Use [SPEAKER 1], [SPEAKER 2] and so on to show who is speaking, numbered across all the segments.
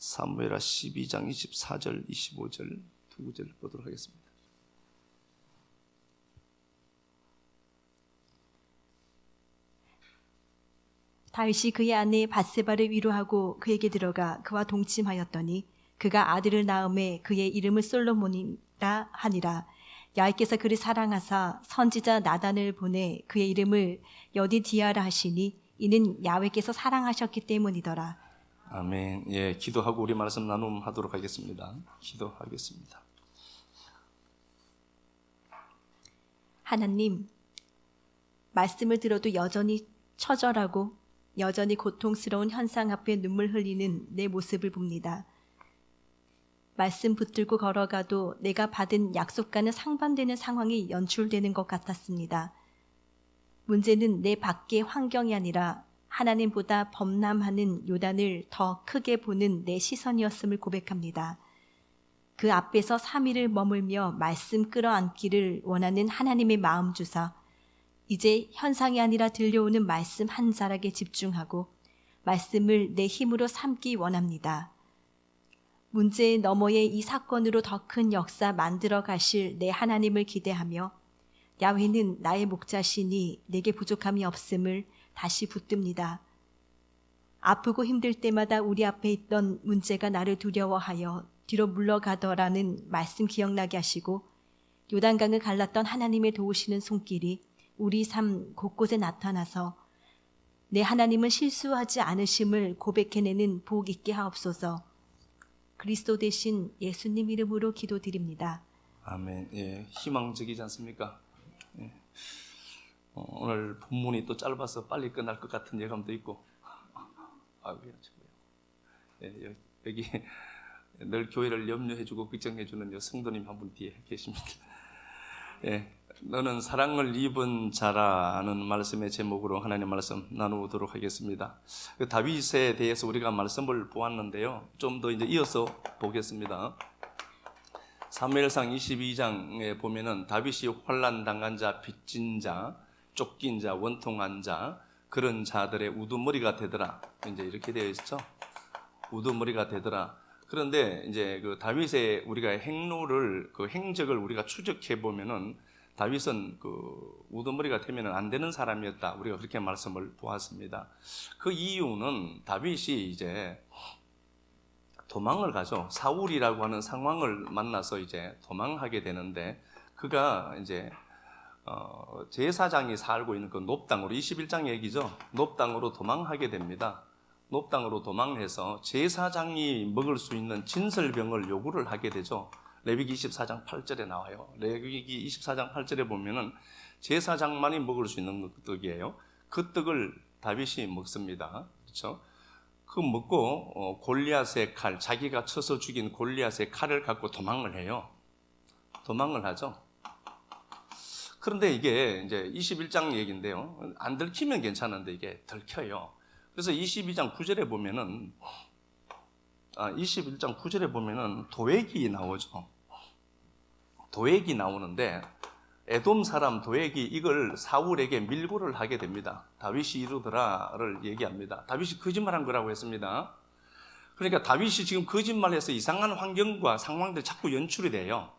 [SPEAKER 1] 사무엘하 12장 24절 25절 두 구절 보도록 하겠습니다.
[SPEAKER 2] 다윗이 그의 아내 밧세바를 위로하고 그에게 들어가 그와 동침하였더니 그가 아들을 낳음에 그의 이름을 솔로몬이라 하니라. 여호와께서 그를 사랑하사 선지자 나단을 보내 그의 이름을 여디디아라 하시니 이는 야훼께서 사랑하셨기 때문이더라.
[SPEAKER 1] 아멘. 예, 기도하고 우리 말씀 나눔하도록 하겠습니다. 기도하겠습니다.
[SPEAKER 2] 하나님, 말씀을 들어도 여전히 처절하고 여전히 고통스러운 현상 앞에 눈물 흘리는 내 모습을 봅니다. 말씀 붙들고 걸어가도 내가 받은 약속과는 상반되는 상황이 연출되는 것 같았습니다. 문제는 내 밖의 환경이 아니라 하나님보다 범람하는 요단을 더 크게 보는 내 시선이었음을 고백합니다. 그 앞에서 3일을 머물며 말씀 끌어안기를 원하는 하나님의 마음 주사 이제 현상이 아니라 들려오는 말씀 한 자락에 집중하고 말씀을 내 힘으로 삼기 원합니다. 문제 너머의 이 사건으로 더 큰 역사 만들어 가실 내 하나님을 기대하며 야훼는 나의 목자시니 내게 부족함이 없음을 다시 붙듭니다. 아프고 힘들 때마다 우리 앞에 있던 문제가 나를 두려워하여 뒤로 물러가더라는 말씀 기억나게 하시고 요단강을 갈랐던 하나님의 도우시는 손길이 우리 삶 곳곳에 나타나서 내 하나님은 실수하지 않으심을 고백해내는 복 있게 하옵소서. 그리스도 대신 예수님 이름으로 기도드립니다.
[SPEAKER 1] 아멘. 예, 희망적이지 않습니까? 예. 오늘 본문이 또 짧아서 빨리 끝날 것 같은 예감도 있고. 예, 여기 늘 교회를 염려해주고 걱정해주는 성도님 한 분 뒤에 계십니다. 예, 너는 사랑을 입은 자라는 말씀의 제목으로 하나님의 말씀 나누도록 하겠습니다. 그 다윗에 대해서 우리가 말씀을 보았는데요. 좀 더 이제 이어서 보겠습니다. 사무엘상 22장에 보면은 다윗이 환난 당한 자, 빚진 자, 쫓긴 자, 원통한 자, 그런 자들의 우두머리가 되더라. 이제 이렇게 되어 있죠. 우두머리가 되더라. 그런데 이제 그 다윗의 우리가 행로를 그 행적을 우리가 추적해 보면은 다윗은 그 우두머리가 되면 안 되는 사람이었다. 우리가 그렇게 말씀을 보았습니다. 그 이유는 다윗이 이제 도망을 가죠. 사울이라고 하는 상황을 만나서 이제 도망하게 되는데 그가 이제 제사장이 살고 있는 그 놉당으로 21장 얘기죠. 놉당으로 도망하게 됩니다. 놉당으로 도망해서 제사장이 먹을 수 있는 진설병을 요구를 하게 되죠. 레위기 24장 8절에 나와요. 레위기 24장 8절에 보면은 제사장만이 먹을 수 있는 떡이에요. 그 떡을 다윗이 먹습니다. 그렇죠? 그 먹고 골리앗의 칼, 자기가 쳐서 죽인 골리앗의 칼을 갖고 도망을 해요. 도망을 하죠. 그런데 이게 이제 21장 얘기인데요. 안 들키면 괜찮은데 이게 들켜요. 그래서 22장 9절에 보면은 21장 9절에 보면은 도액이 나오죠. 도액이 나오는데 에돔 사람 도액이 이걸 사울에게 밀고를 하게 됩니다. 다윗이 이루더라를 얘기합니다. 다윗이 거짓말한 거라고 했습니다. 그러니까 다윗이 지금 거짓말해서 이상한 환경과 상황들이 자꾸 연출이 돼요.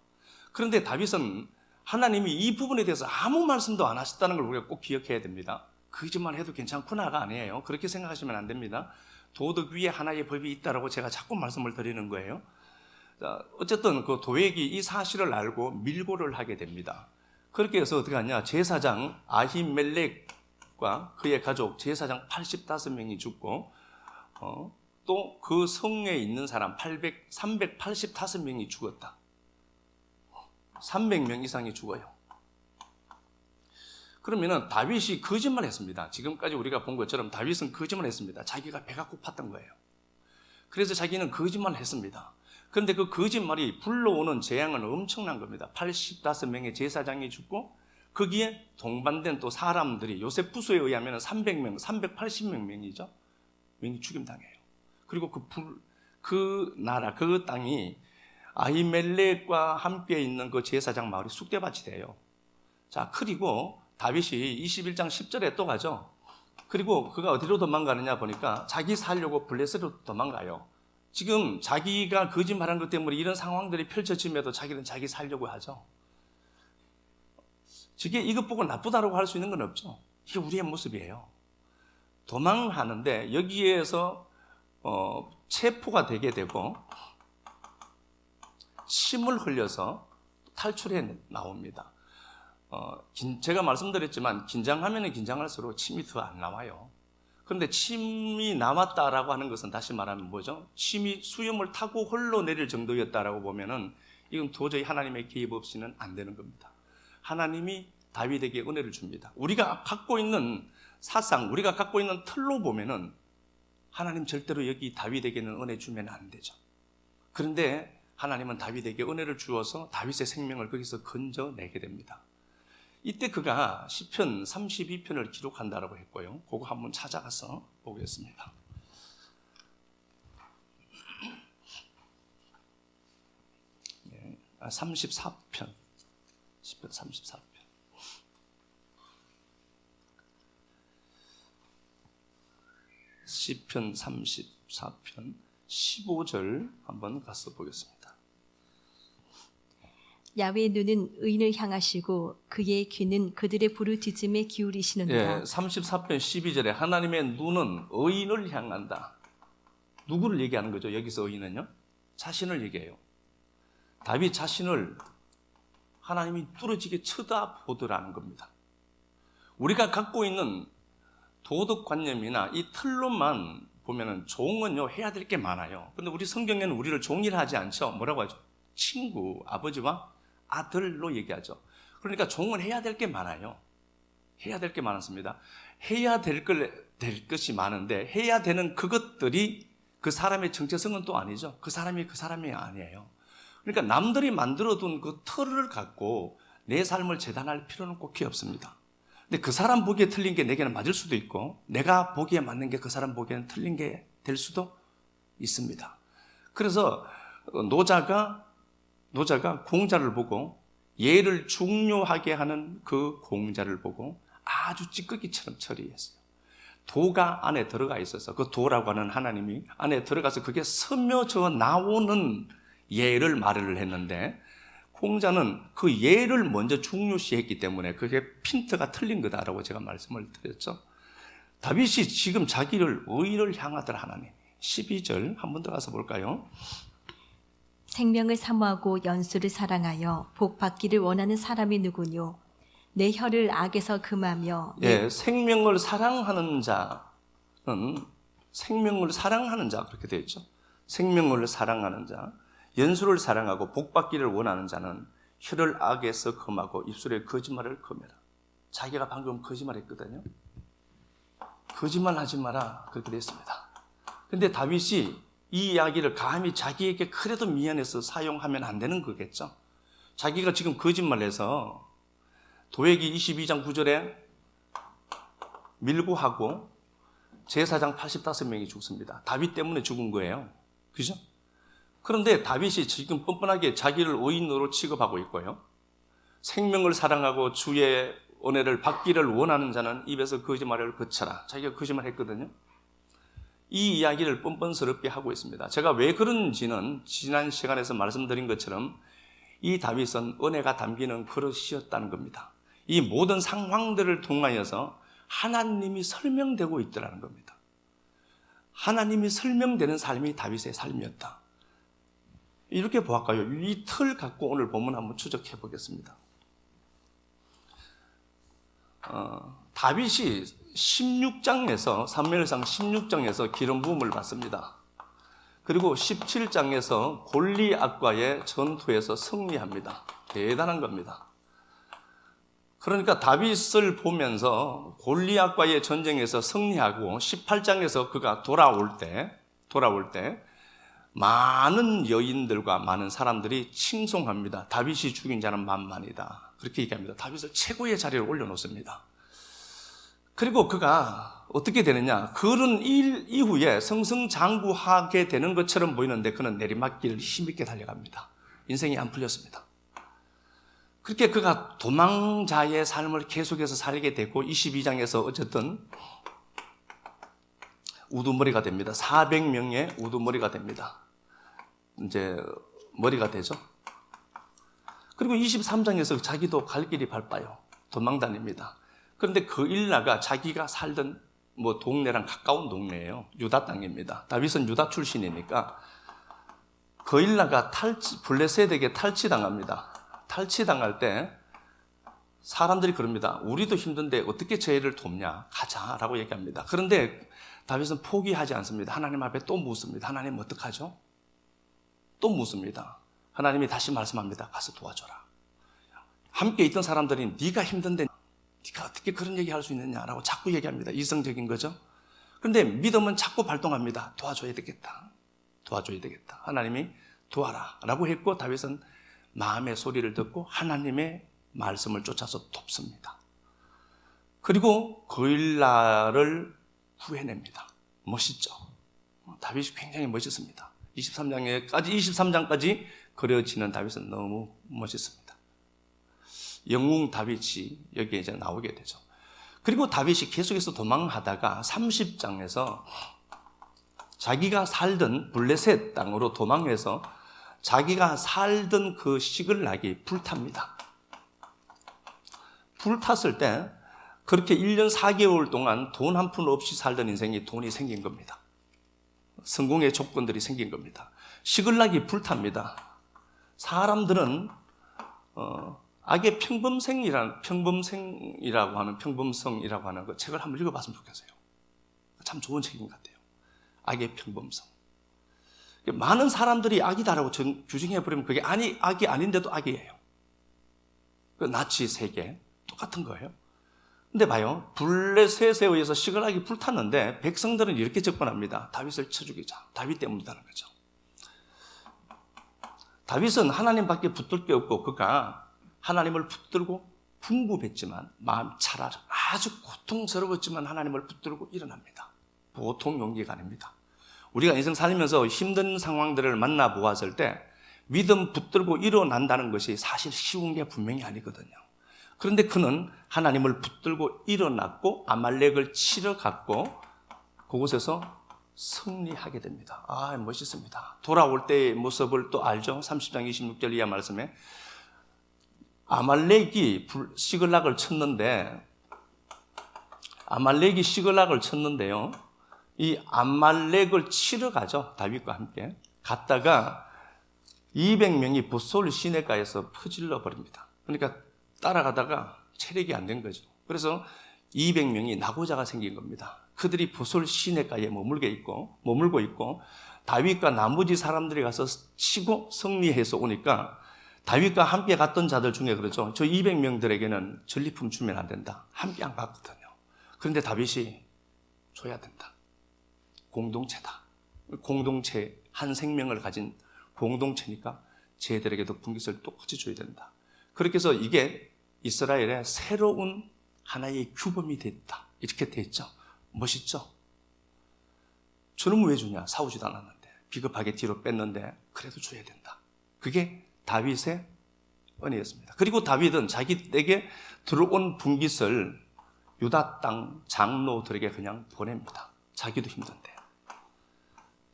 [SPEAKER 1] 그런데 다윗은 하나님이 이 부분에 대해서 아무 말씀도 안 하셨다는 걸 우리가 꼭 기억해야 됩니다. 거짓말해도 괜찮구나가 아니에요. 그렇게 생각하시면 안 됩니다. 도덕 위에 하나의 법이 있다라고 제가 자꾸 말씀을 드리는 거예요. 자, 어쨌든 그 도액이 이 사실을 알고 밀고를 하게 됩니다. 그렇게 해서 어떻게 하냐? 제사장 아히멜렉과 그의 가족 제사장 85명이 죽고 또 그 성에 있는 사람 385명이 죽었다. 300명 이상이 죽어요. 그러면은 다윗이 거짓말했습니다. 지금까지 우리가 본 것처럼 다윗은 거짓말했습니다. 자기가 배가 고팠던 거예요. 그래서 자기는 거짓말을 했습니다. 그런데 그 거짓말이 불러오는 재앙은 엄청난 겁니다. 85명의 제사장이 죽고 거기에 동반된 또 사람들이 요세푸스에 의하면 300명, 380명이죠. 명이 죽임당해요. 그리고 그 나라, 그 땅이 아히멜렉과 함께 있는 그 제사장 마을이 쑥대밭이 돼요. 자, 그리고 다윗이 21장 10절에 또 가죠. 그리고 그가 어디로 도망가느냐 보니까 자기 살려고 블레셋으로 도망가요. 지금 자기가 거짓말한 것 때문에 이런 상황들이 펼쳐짐에도 자기는 자기 살려고 하죠. 이것 보고 나쁘다라고 할 수 있는 건 없죠. 이게 우리의 모습이에요. 도망하는데 여기에서 체포가 되게 되고 침을 흘려서 탈출해 나옵니다. 제가 말씀드렸지만 긴장하면 긴장할수록 침이 더 안 나와요. 그런데 침이 나왔다라고 하는 것은 다시 말하면 뭐죠? 침이 수염을 타고 흘러내릴 정도였다라고 보면은 이건 도저히 하나님의 개입 없이는 안 되는 겁니다. 하나님이 다윗에게 은혜를 줍니다. 우리가 갖고 있는 사상, 우리가 갖고 있는 틀로 보면은 하나님 절대로 여기 다윗에게는 은혜 주면 안 되죠. 그런데 하나님은 다윗에게 은혜를 주어서 다윗의 생명을 거기서 건져내게 됩니다. 이때 그가 시편 32편을 기록한다라고 했고요. 그거 한번 찾아가서 보겠습니다. 네, 34편. 시편 34편. 시편 34편 15절 한번 가서 보겠습니다.
[SPEAKER 2] 야훼의 눈은 의인을 향하시고 그의 귀는 그들의 부르짖음에 기울이시는도다.
[SPEAKER 1] 34편 12절에 하나님의 눈은 의인을 향한다. 누구를 얘기하는 거죠? 여기서 의인은요? 자신을 얘기해요. 다윗 자신을 하나님이 뚫어지게 쳐다보더라는 겁니다. 우리가 갖고 있는 도덕관념이나 이 틀로만 보면은 종은요 해야 될 게 많아요. 근데 우리 성경에는 우리를 종이라 하지 않죠. 뭐라고 하죠? 친구, 아버지와 아들로 얘기하죠. 그러니까 종은 해야 될 게 많아요. 해야 될 게 많습니다. 해야 될 것이 많은데 해야 되는 그것들이 그 사람의 정체성은 또 아니죠. 그 사람이 아니에요. 그러니까 남들이 만들어둔 그 틀을 갖고 내 삶을 재단할 필요는 꼭히 없습니다. 근데 그 사람 보기에 틀린 게 내게는 맞을 수도 있고 내가 보기에 맞는 게 그 사람 보기에는 틀린 게 될 수도 있습니다. 그래서 노자가 공자를 보고 예를 중요하게 하는 그 공자를 보고 아주 찌꺼기처럼 처리했어요. 도가 안에 들어가 있어서 그 도라고 하는 하나님이 안에 들어가서 그게 스며져 나오는 예를 말을 했는데 공자는 그 예를 먼저 중요시했기 때문에 그게 핀트가 틀린 거다라고 제가 말씀을 드렸죠. 다윗이 지금 자기를 의인을 향하더라 하나님. 12절 한 번 더 가서 볼까요?
[SPEAKER 2] 생명을 사모하고 연수를 사랑하여 복 받기를 원하는 사람이 누구뇨? 내 혀를 악에서 금하며
[SPEAKER 1] 생명을 사랑하는 자는 생명을 사랑하는 자 그렇게 되어 있죠. 생명을 사랑하는 자, 연수를 사랑하고 복 받기를 원하는 자는 혀를 악에서 금하고 입술에 거짓말을 금해라. 자기가 방금 거짓말했거든요. 거짓말하지 마라 그렇게 됐습니다. 근데 다윗이 이 이야기를 감히 자기에게 그래도 미안해서 사용하면 안 되는 거겠죠. 자기가 지금 거짓말해서 도회기 22장 9절에 밀고 하고 제사장 85명이 죽습니다. 다윗 때문에 죽은 거예요. 그죠? 그런데 다윗이 지금 뻔뻔하게 자기를 의인으로 취급하고 있고요. 생명을 사랑하고 주의 은혜를 받기를 원하는 자는 입에서 거짓말을 그쳐라. 자기가 거짓말했거든요. 이 이야기를 뻔뻔스럽게 하고 있습니다. 제가 왜 그런지는 지난 시간에서 말씀드린 것처럼 이 다윗은 은혜가 담기는 그릇이었다는 겁니다. 이 모든 상황들을 통하여서 하나님이 설명되고 있더라는 겁니다. 하나님이 설명되는 삶이 다윗의 삶이었다. 이렇게 보았까요? 이 틀 갖고 오늘 본문 한번 추적해 보겠습니다. 다윗이 16장에서 사무엘상 16장에서 기름 부음을 받습니다. 그리고 17장에서 골리앗과의 전투에서 승리합니다. 대단한 겁니다. 그러니까 다윗을 보면서 골리앗과의 전쟁에서 승리하고 18장에서 그가 돌아올 때 많은 여인들과 많은 사람들이 칭송합니다. 다윗이 죽인 자는 만만이다. 그렇게 얘기합니다. 다윗을 최고의 자리에 올려놓습니다. 그리고 그가 어떻게 되느냐? 그런 일 이후에 승승장구하게 되는 것처럼 보이는데 그는 내리막길을 힘있게 달려갑니다. 인생이 안 풀렸습니다. 그렇게 그가 도망자의 삶을 계속해서 살게 되고 22장에서 어쨌든 우두머리가 됩니다. 400명의 우두머리가 됩니다. 이제 머리가 되죠. 그리고 23장에서 자기도 갈 길이 바빠요. 도망다닙니다. 그런데 그일라가 자기가 살던 동네랑 가까운 동네예요. 유다 땅입니다. 다윗은 유다 출신이니까 그일라가 블레셋에게 탈취당합니다. 탈취당할 때 사람들이 그럽니다. 우리도 힘든데 어떻게 저 애를 돕냐? 가자라고 얘기합니다. 그런데 다윗은 포기하지 않습니다. 하나님 앞에 또 묻습니다. 하나님 어떡하죠? 또 묻습니다. 하나님이 다시 말씀합니다. 가서 도와줘라. 함께 있던 사람들이 네가 힘든데 네가 어떻게 그런 얘기 할 수 있느냐라고 자꾸 얘기합니다. 이성적인 거죠. 그런데 믿음은 자꾸 발동합니다. 도와줘야 되겠다. 도와줘야 되겠다. 하나님이 도와라 라고 했고 다윗은 마음의 소리를 듣고 하나님의 말씀을 쫓아서 돕습니다. 그리고 그일라를 구해냅니다. 멋있죠. 다윗이 굉장히 멋있습니다. 23장까지 그려지는 다윗은 너무 멋있습니다. 영웅 다윗이 여기에 이제 나오게 되죠. 그리고 다윗이 계속해서 도망하다가 30장에서 자기가 살던 블레셋 땅으로 도망해서 자기가 살던 그 시글락이 불탑니다. 불탔을 때 그렇게 1년 4개월 동안 돈 한 푼 없이 살던 인생이 돈이 생긴 겁니다. 성공의 조건들이 생긴 겁니다. 시글락이 불탑니다. 사람들은 악의 평범성이라고 하는 그 책을 한번 읽어봤으면 좋겠어요. 참 좋은 책인 것 같아요. 악의 평범성. 많은 사람들이 악이다라고 규정해버리면 그게 악이 아닌데도 악이에요. 그 나치 세계 똑같은 거예요. 근데 봐요. 블레셋에 의해서 시글락이 불탔는데 백성들은 이렇게 접근합니다. 다윗을 쳐 죽이자. 다윗 때문이라는 거죠. 다윗은 하나님밖에 붙들 게 없고 그가 하나님을 붙들고 분부했지만 마음 차라리 아주 고통스러웠지만 하나님을 붙들고 일어납니다. 보통 용기가 아닙니다. 우리가 인생 살면서 힘든 상황들을 만나 보았을 때 믿음 붙들고 일어난다는 것이 사실 쉬운 게 분명히 아니거든요. 그런데 그는 하나님을 붙들고 일어났고 아말렉을 치러갔고 그곳에서 승리하게 됩니다. 멋있습니다. 돌아올 때의 모습을 또 알죠? 30장 26절 이하 말씀에 아말렉이 시글락을 쳤는데요. 이 아말렉을 치러 가죠. 다윗과 함께. 갔다가 200명이 붓솔 시내가에서 퍼질러 버립니다. 그러니까 따라가다가 체력이 안 된 거죠. 그래서 200명이 낙오자가 생긴 겁니다. 그들이 붓솔 시내가에 머물고 있고 다윗과 나머지 사람들이 가서 치고 승리해서 오니까 다윗과 함께 갔던 자들 중에 그러죠. 저 200명들에게는 전리품 주면 안 된다. 함께 안 갔거든요. 그런데 다윗이 줘야 된다. 공동체다. 공동체, 한 생명을 가진 공동체니까 쟤들에게도 분깃을 똑같이 줘야 된다. 그렇게 해서 이게 이스라엘의 새로운 하나의 규범이 됐다. 이렇게 돼 있죠. 멋있죠? 주는 왜 주냐? 싸우지도 않았는데 비겁하게 뒤로 뺐는데 그래도 줘야 된다. 그게 다윗의 은혜였습니다. 그리고 다윗은 자기에게 들어온 분깃을 유다 땅 장로들에게 그냥 보냅니다. 자기도 힘든데.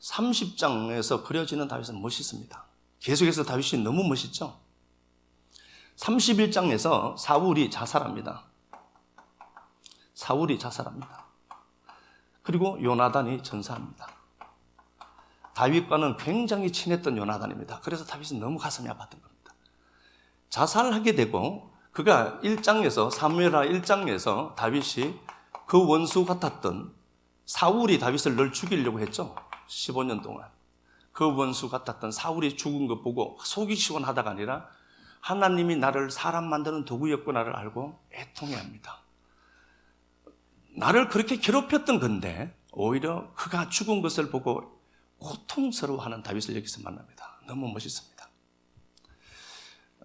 [SPEAKER 1] 30장에서 그려지는 다윗은 멋있습니다. 계속해서 다윗이 너무 멋있죠? 31장에서 사울이 자살합니다. 그리고 요나단이 전사합니다. 다윗과는 굉장히 친했던 요나단입니다. 그래서 다윗은 너무 가슴이 아팠던 겁니다. 자살하게 되고 그가 1장에서 사무엘하 1장에서 다윗이 그 원수 같았던 사울이 다윗을 늘 죽이려고 했죠. 15년 동안. 그 원수 같았던 사울이 죽은 것 보고 속이 시원하다가 아니라 하나님이 나를 사람 만드는 도구였구나를 알고 애통해합니다. 나를 그렇게 괴롭혔던 건데 오히려 그가 죽은 것을 보고 고통스러워하는 다윗을 여기서 만납니다. 너무 멋있습니다.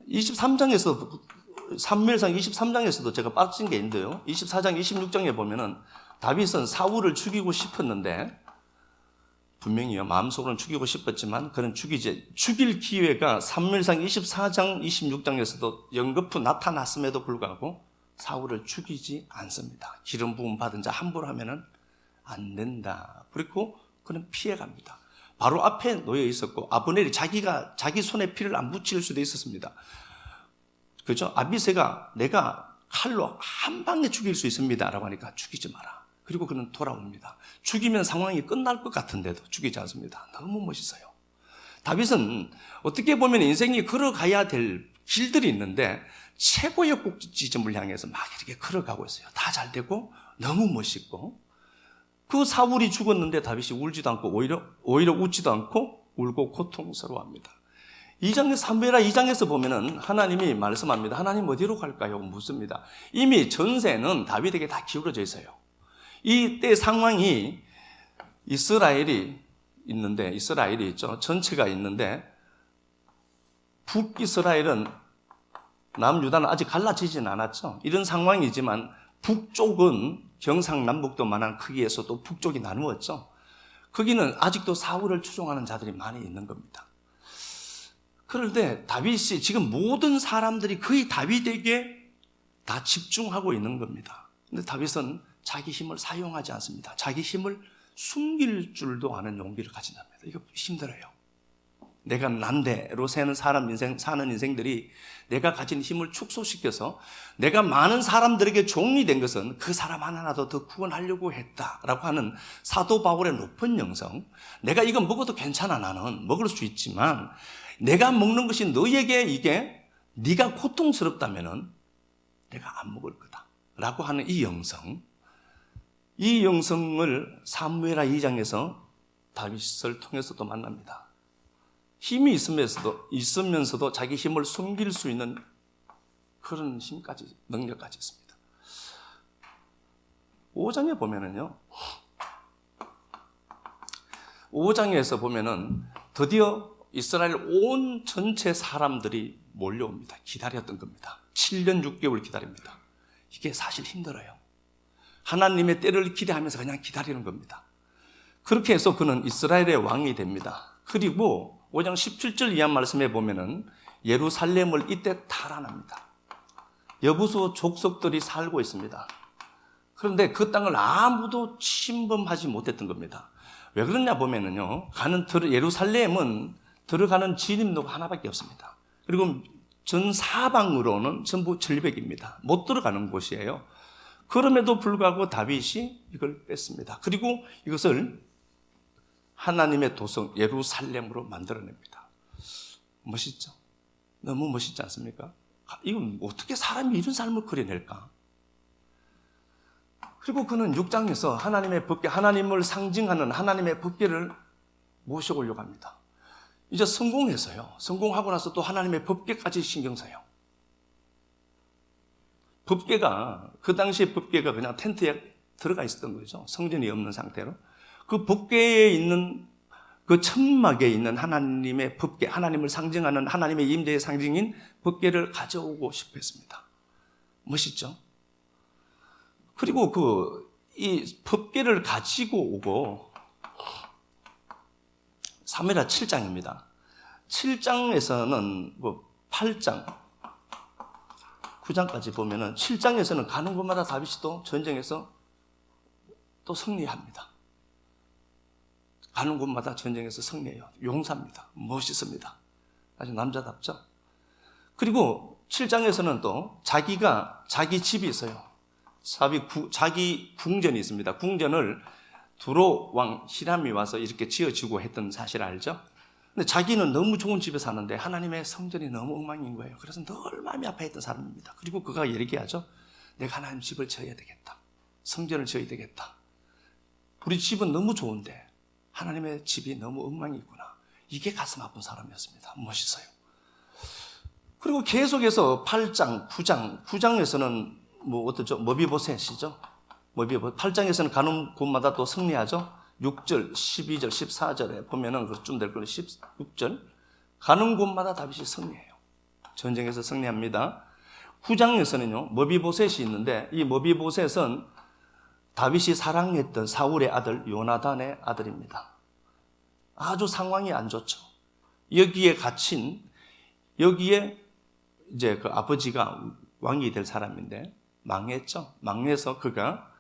[SPEAKER 1] 23장에서 사무엘상 23장에서도 제가 빠진 게 있는데요. 24장 26장에 보면은 다윗은 사울을 죽이고 싶었는데 분명히요 마음속으로는 죽이고 싶었지만 그는 죽일 기회가 사무엘상 24장 26장에서도 연거푸 나타났음에도 불구하고 사울을 죽이지 않습니다. 기름 부음 받은 자 함부로 하면은 안 된다. 그리고 그는 피해갑니다. 바로 앞에 놓여 있었고 아브넬이 자기 손에 피를 안 묻힐 수도 있었습니다. 그렇죠? 아비새가 내가 칼로 한 방에 죽일 수 있습니다 라고 하니까 죽이지 마라. 그리고 그는 돌아옵니다. 죽이면 상황이 끝날 것 같은데도 죽이지 않습니다. 너무 멋있어요. 다윗은 어떻게 보면 인생이 걸어가야 될 길들이 있는데 최고의 꼭지점을 향해서 막 이렇게 걸어가고 있어요. 다 잘 되고 너무 멋있고, 그 사울이 죽었는데 다윗이 울지도 않고 오히려 웃지도 않고 울고 고통스러워합니다. 2장 사무엘하 2장에서 보면은 하나님이 말씀합니다. 하나님 어디로 갈까요? 묻습니다. 이미 전세는 다윗에게 다 기울어져 있어요. 이때 상황이 이스라엘이 있죠. 전체가 있는데 북이스라엘은 남유다는 아직 갈라지진 않았죠. 이런 상황이지만 북쪽은 경상남북도만한 크기에서도 북쪽이 나누었죠. 거기는 아직도 사울을 추종하는 자들이 많이 있는 겁니다. 그런데 다윗이 지금 모든 사람들이 거의 다윗에게 다 집중하고 있는 겁니다. 근데 다윗은 자기 힘을 사용하지 않습니다. 자기 힘을 숨길 줄도 아는 용기를 가진답니다. 이거 힘들어요. 내가 난대로 사는 인생들이 내가 가진 힘을 축소시켜서 내가 많은 사람들에게 종이 된 것은 그 사람 하나라도 더 구원하려고 했다라고 하는 사도 바울의 높은 영성, 내가 이거 먹어도 괜찮아, 나는 먹을 수 있지만 내가 먹는 것이 너에게 이게 네가 고통스럽다면은 내가 안 먹을 거다 라고 하는 이 영성을 사무엘하 2장에서 다윗을 통해서도 만납니다. 힘이 있으면서도 자기 힘을 숨길 수 있는 그런 힘까지, 능력까지 있습니다. 5장에 보면은요, 5장에서 보면은 드디어 이스라엘 온 전체 사람들이 몰려옵니다. 기다렸던 겁니다. 7년 6개월 기다립니다. 이게 사실 힘들어요. 하나님의 때를 기대하면서 그냥 기다리는 겁니다. 그렇게 해서 그는 이스라엘의 왕이 됩니다. 그리고 5장 17절 이하 말씀에 보면은 예루살렘을 이때 탈환합니다. 여부수 족속들이 살고 있습니다. 그런데 그 땅을 아무도 침범하지 못했던 겁니다. 왜 그러냐 보면은요, 예루살렘은 들어가는 진입로가 하나밖에 없습니다. 그리고 전 사방으로는 전부 절벽입니다. 못 들어가는 곳이에요. 그럼에도 불구하고 다윗이 이걸 뺐습니다. 그리고 이것을 하나님의 도성 예루살렘으로 만들어냅니다. 멋있죠? 너무 멋있지 않습니까? 이건 어떻게 사람이 이런 삶을 그려낼까? 그리고 그는 6장에서 하나님의 법궤, 하나님을 상징하는 하나님의 법궤를 모셔오려고 합니다. 이제 성공해서요. 성공하고 나서 또 하나님의 법궤까지 신경 써요. 법궤가, 그 당시에 법궤가 그냥 텐트에 들어가 있었던 거죠. 성전이 없는 상태로. 그 법궤에 있는, 그 천막에 있는 하나님의 법궤, 하나님을 상징하는 하나님의 임재의 상징인 법궤를 가져오고 싶어 했습니다. 멋있죠? 그리고 이 법궤를 가지고 오고, 사무엘하 7장입니다. 7장에서는 8장, 9장까지 보면은 7장에서는 가는 곳마다 다윗이 또 전쟁에서 또 승리합니다. 가는 곳마다 전쟁에서 승리해요. 용사입니다. 멋있습니다. 아주 남자답죠? 그리고 7장에서는 또 자기 집이 있어요. 자기 궁전이 있습니다. 궁전을 두로 왕 히람이 와서 이렇게 지어주고 했던 사실 알죠? 근데 자기는 너무 좋은 집에 사는데 하나님의 성전이 너무 엉망인 거예요. 그래서 늘 마음이 아파했던 사람입니다. 그리고 그가 얘기하죠. 내가 하나님 집을 지어야 되겠다. 성전을 지어야 되겠다. 우리 집은 너무 좋은데 하나님의 집이 너무 엉망이구나. 이게 가슴 아픈 사람이었습니다. 멋있어요. 그리고 계속해서 8장, 9장에서는 어떻죠? 머비보셋이죠. 8장에서는 가는 곳마다 또 승리하죠. 6절, 12절, 14절에 보면은 그쯤 될 거예요. 16절. 가는 곳마다 다윗이 승리해요. 전쟁에서 승리합니다. 9장에서는요, 머비보셋이 있는데 이 머비보셋은 다윗이 사랑했던 사울의 아들 요나단의 아들입니다. 아주 상황이 안 좋죠. 여기에 이제 그 아버지가 왕이 될 사람인데 망했죠. 망해서 그가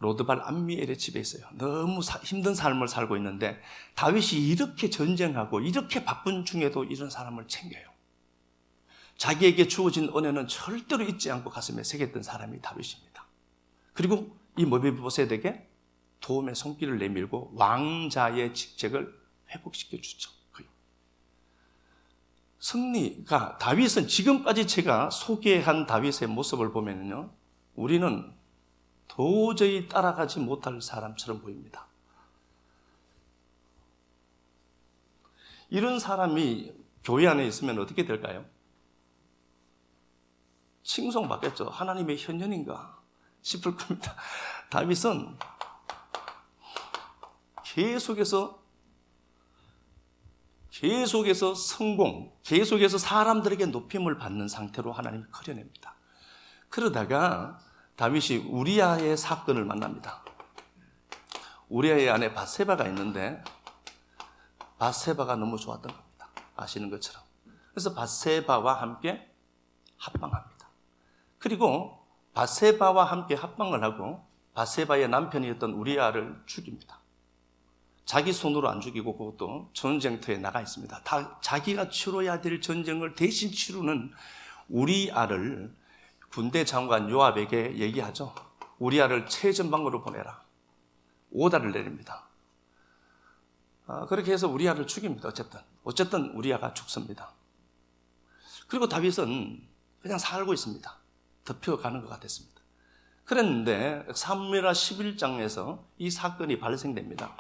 [SPEAKER 1] 로드발 암미엘의 집에 있어요. 너무 힘든 삶을 살고 있는데 다윗이 이렇게 전쟁하고 이렇게 바쁜 중에도 이런 사람을 챙겨요. 자기에게 주어진 은혜는 절대로 잊지 않고 가슴에 새겼던 사람이 다윗입니다. 그리고 이 머비보셋에게 도움의 손길을 내밀고 왕자의 직책을 회복시켜 주죠. 승리가 다윗은 지금까지 제가 소개한 다윗의 모습을 보면요, 우리는 도저히 따라가지 못할 사람처럼 보입니다. 이런 사람이 교회 안에 있으면 어떻게 될까요? 칭송받겠죠. 하나님의 현현인가 싶을 겁니다. 다윗은 계속해서 성공, 계속해서 사람들에게 높임을 받는 상태로 하나님이 커려냅니다. 그러다가 다윗이 우리아의 사건을 만납니다. 우리아의 아내 밧세바가 있는데 밧세바가 너무 좋았던 겁니다. 아시는 것처럼. 그래서 밧세바와 함께 합방합니다. 그리고 밧세바와 함께 합방을 하고 밧세바의 남편이었던 우리아를 죽입니다. 자기 손으로 안 죽이고 그것도 전쟁터에 나가 있습니다. 다 자기가 치러야 될 전쟁을 대신 치르는 우리아를 군대 장관 요압에게 얘기하죠. 우리아를 최전방으로 보내라. 오다를 내립니다. 그렇게 해서 우리아를 죽입니다. 어쨌든 우리아가 죽습니다. 그리고 다윗은 그냥 살고 있습니다. 덮여가는 것 같았습니다. 그랬는데 사무엘하 11장에서 이 사건이 발생됩니다.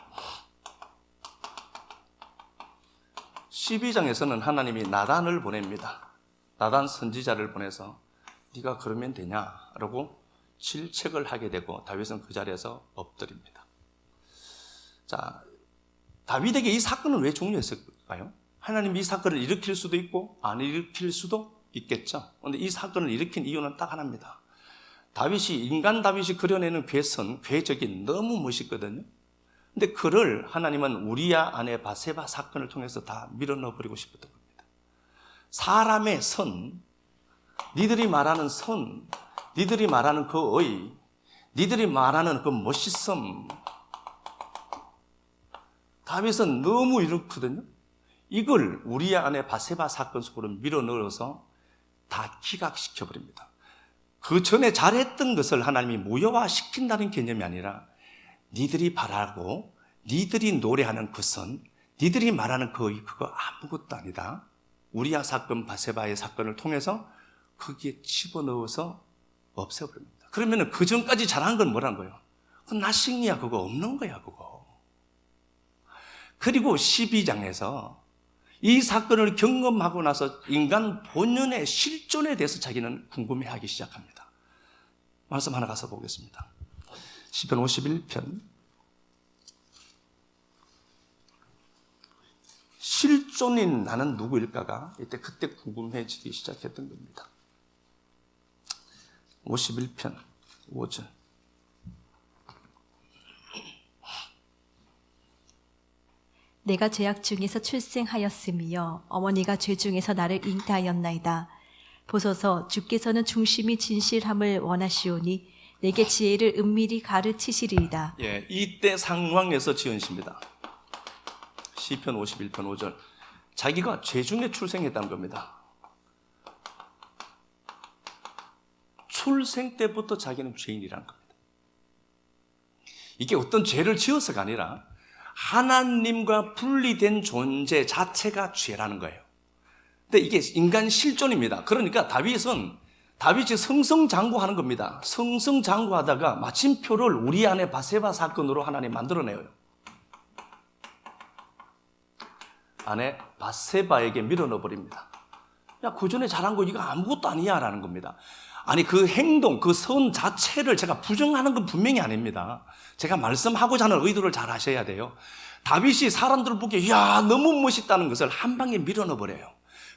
[SPEAKER 1] 12장에서는 하나님이 나단을 보냅니다. 나단 선지자를 보내서 네가 그러면 되냐라고 질책을 하게 되고 다윗은 그 자리에서 엎드립니다. 자, 다윗에게 이 사건은 왜 중요했을까요? 하나님이 이 사건을 일으킬 수도 있고 안 일으킬 수도 있겠죠. 그런데 이 사건을 일으킨 이유는 딱 하나입니다. 인간 다윗이 그려내는 궤적이 너무 멋있거든요. 근데 그를 하나님은 우리아 아내 밧세바 사건을 통해서 다 밀어넣어버리고 싶었던 겁니다. 사람의 선, 니들이 말하는 선, 니들이 말하는 그 의, 니들이 말하는 그 멋있음, 다윗은 너무 이렇거든요. 이걸 우리아 아내 밧세바 사건 속으로 밀어넣어서 다 기각시켜버립니다. 그 전에 잘했던 것을 하나님이 무효화시킨다는 개념이 아니라 니들이 바라고 니들이 노래하는 그 선, 니들이 말하는 그거 아무것도 아니다. 우리아 사건, 밧세바의 사건을 통해서 거기에 집어넣어서 없애버립니다. 그러면 그 전까지 잘한 건 뭐란 거예요? 그건 나싱이야, 그거 없는 거야, 그거. 그리고 12장에서 이 사건을 경험하고 나서 인간 본연의 실존에 대해서 자기는 궁금해하기 시작합니다. 말씀 하나 가서 보겠습니다. 시편 51편. 실존인 나는 누구일까가 그때 궁금해지기 시작했던 겁니다. 51편 5절.
[SPEAKER 2] 내가 죄악 중에서 출생하였으며 어머니가 죄 중에서 나를 잉태하였나이다. 보소서, 주께서는 중심이 진실함을 원하시오니 내게 지혜를 은밀히 가르치시리이다.
[SPEAKER 1] 예, 이때 상황에서 지은 시입니다. 시편 51편 5절. 자기가 죄 중에 출생했다는 겁니다. 출생 때부터 자기는 죄인이라는 겁니다. 이게 어떤 죄를 지어서가 아니라 하나님과 분리된 존재 자체가 죄라는 거예요. 근데 이게 인간 실존입니다. 그러니까 다윗이 승승장구하는 겁니다. 승승장구하다가 마침표를 우리 안에 밧세바 사건으로 하나님 만들어내요. 아내 밧세바에게 밀어넣어버립니다. 야, 그 전에 잘한 거 이거 아무것도 아니야 라는 겁니다. 아니, 그 행동, 그 선 자체를 제가 부정하는 건 분명히 아닙니다. 제가 말씀하고자 하는 의도를 잘 아셔야 돼요. 다윗이 사람들 보기에 야, 너무 멋있다는 것을 한 방에 밀어넣어버려요.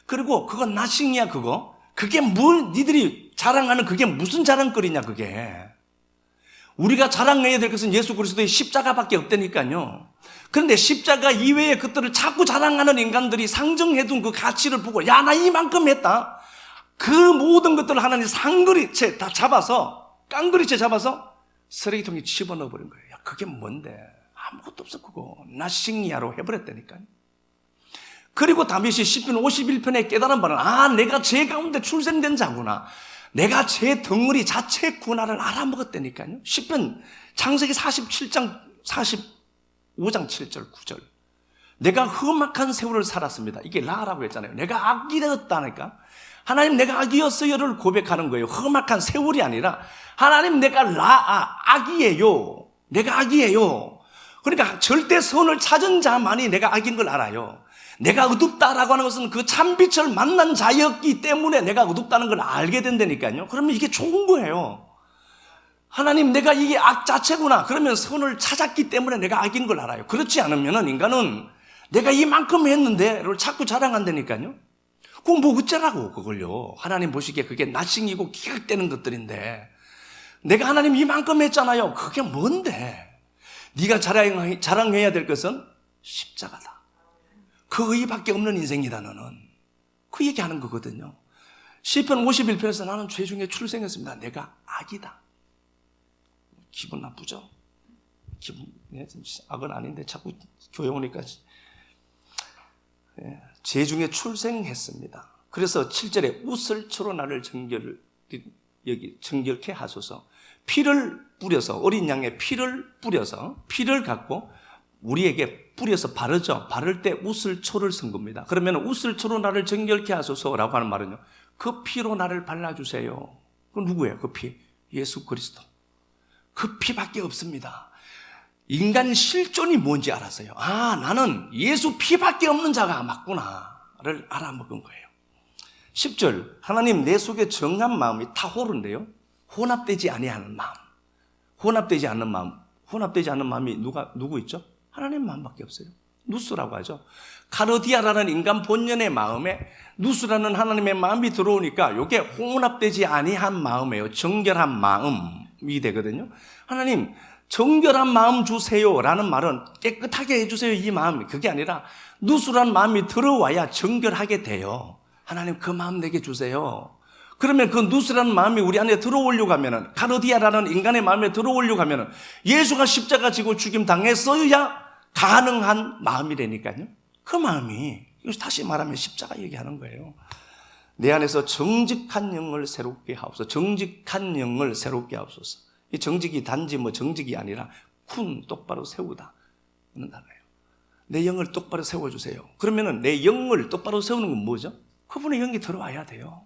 [SPEAKER 1] 그리고 그건 나싱이야, 그거. 그게 니들이 자랑하는 그게 무슨 자랑거리냐, 그게. 우리가 자랑해야 될 것은 예수 그리스도의 십자가밖에 없다니까요. 그런데 십자가 이외의 것들을 자꾸 자랑하는 인간들이 상정해둔 그 가치를 보고 야, 나 이만큼 했다. 그 모든 것들을 하나님 깡그리채 잡아서 쓰레기통에 집어넣어버린 거예요. 야, 그게 뭔데? 아무것도 없어 그거. 나싱이야로 해버렸다니까요. 그리고 다윗이 시편 51편에 깨달은 바는 내가 죄 가운데 출생된 자구나. 내가 제 덩어리 자체 군화를 알아먹었다니까요. 시편 창세기 47장 45장 7절 9절. 내가 험악한 세월을 살았습니다. 이게 라라고 했잖아요. 내가 악이 되었다니까. 하나님 내가 악이었어요를 고백하는 거예요. 험악한 세월이 아니라 하나님 내가 악이에요. 내가 악이에요. 그러니까 절대 선을 찾은 자만이 내가 악인 걸 알아요. 내가 어둡다라고 하는 것은 그 참빛을 만난 자였기 때문에 내가 어둡다는 걸 알게 된다니까요. 그러면 이게 좋은 거예요. 하나님 내가 이게 악 자체구나. 그러면 선을 찾았기 때문에 내가 악인 걸 알아요. 그렇지 않으면 인간은 내가 이만큼 했는데를 자꾸 자랑한다니까요. 그건 뭐 어쩌라고 그걸요. 하나님 보시기에 그게 나싱이고 기각되는 것들인데 내가 하나님 이만큼 했잖아요. 그게 뭔데? 네가 자랑해야 될 것은 십자가다. 그 의밖에 없는 인생이다 너는. 그 얘기하는 거거든요. 시편 51편에서 나는 죄 중에 출생했습니다. 내가 악이다. 기분 나쁘죠? 악은 아닌데 자꾸 교회 오니까 죄 중에 출생했습니다. 그래서 7절에 웃을초로 나를 정결케 하소서. 피를 뿌려서 어린 양의 피를 뿌려서 피를 갖고 우리에게 뿌려서 바르죠. 바를 때 웃을초를 쓴 겁니다. 그러면 웃을초로 나를 정결케 하소서라고 하는 말은요. 그 피로 나를 발라주세요. 그 누구예요? 그 피? 예수 그리스도. 그 피밖에 없습니다. 인간 실존이 뭔지 알았어요. 나는 예수 피밖에 없는 자가 맞구나를 알아먹은 거예요. 10절 하나님 내 속에 정한 마음이 타오른대요. 혼합되지 아니하는 마음. 혼합되지 않는 마음이 누구 있죠? 하나님 마음밖에 없어요. 누스라고 하죠. 카르디아라는 인간 본연의 마음에 누스라는 하나님의 마음이 들어오니까 이게 혼합되지 아니한 마음이에요. 정결한 마음이 되거든요. 하나님 정결한 마음 주세요라는 말은 깨끗하게 해주세요 이 마음. 그게 아니라 누스란 마음이 들어와야 정결하게 돼요. 하나님 그 마음 내게 주세요. 그러면 그 누스라는 마음이 우리 안에 들어오려고 하면은 카르디아라는 인간의 마음에 들어오려고 하면은 예수가 십자가 지고 죽임 당했어야 가능한 마음이라니까요. 그 마음이 이것이 다시 말하면 십자가 얘기하는 거예요. 내 안에서 정직한 영을 새롭게 하옵소서. 정직한 영을 새롭게 하옵소서. 이 정직이 단지 정직이 아니라 똑바로 세우다 하는 단어예요. 내 영을 똑바로 세워주세요. 그러면은 내 영을 똑바로 세우는 건 뭐죠? 그분의 영이 들어와야 돼요.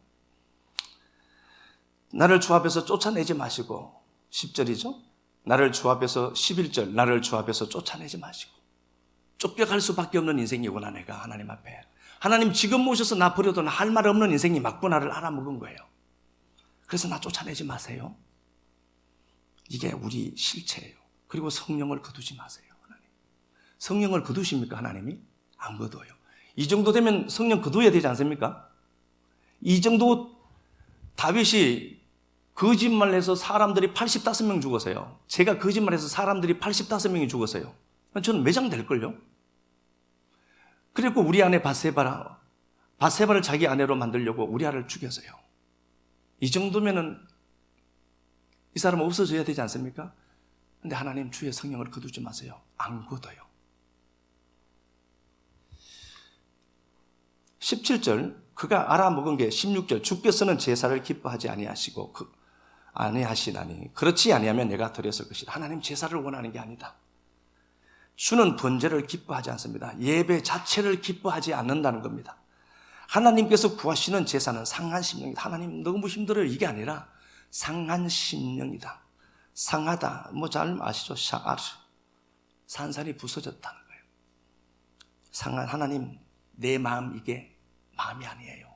[SPEAKER 1] 나를 주 앞에서 쫓아내지 마시고 10절이죠. 나를 주 앞에서 11절 나를 주 앞에서 쫓아내지 마시고 쫓겨갈 수밖에 없는 인생이구나 내가 하나님 앞에. 하나님 지금 모셔서 나 버려도 할 말 없는 인생이 맞구나를 알아먹은 거예요. 그래서 나 쫓아내지 마세요. 이게 우리 실체예요. 그리고 성령을 거두지 마세요. 하나님. 성령을 거두십니까 하나님이? 안 거둬요. 이 정도 되면 성령 거둬야 되지 않습니까? 이 정도 다윗이 거짓말해서 사람들이 85명 죽었어요. 제가 거짓말해서 사람들이 85명이 죽었어요. 저는 매장될걸요. 그리고 우리 아내 바세바를 자기 아내로 만들려고 우리 아를 죽였어요. 이 정도면은 이 사람은 없어져야 되지 않습니까? 근데 하나님 주의 성령을 거두지 마세요. 안 거둬요. 17절 그가 알아먹은 게 16절 주께서는 제사를 기뻐하지 아니하시나니 그렇지 아니하면 내가 드렸을 것이다. 하나님 제사를 원하는 게 아니다. 주는 번제를 기뻐하지 않습니다. 예배 자체를 기뻐하지 않는다는 겁니다. 하나님께서 구하시는 제사는 상한 심령이다. 하나님 너무 힘들어요. 이게 아니라 상한 심령이다. 상하다. 잘 아시죠? 샤아르. 산산이 부서졌다는 거예요. 상한 하나님 내 마음 이게 마음이 아니에요.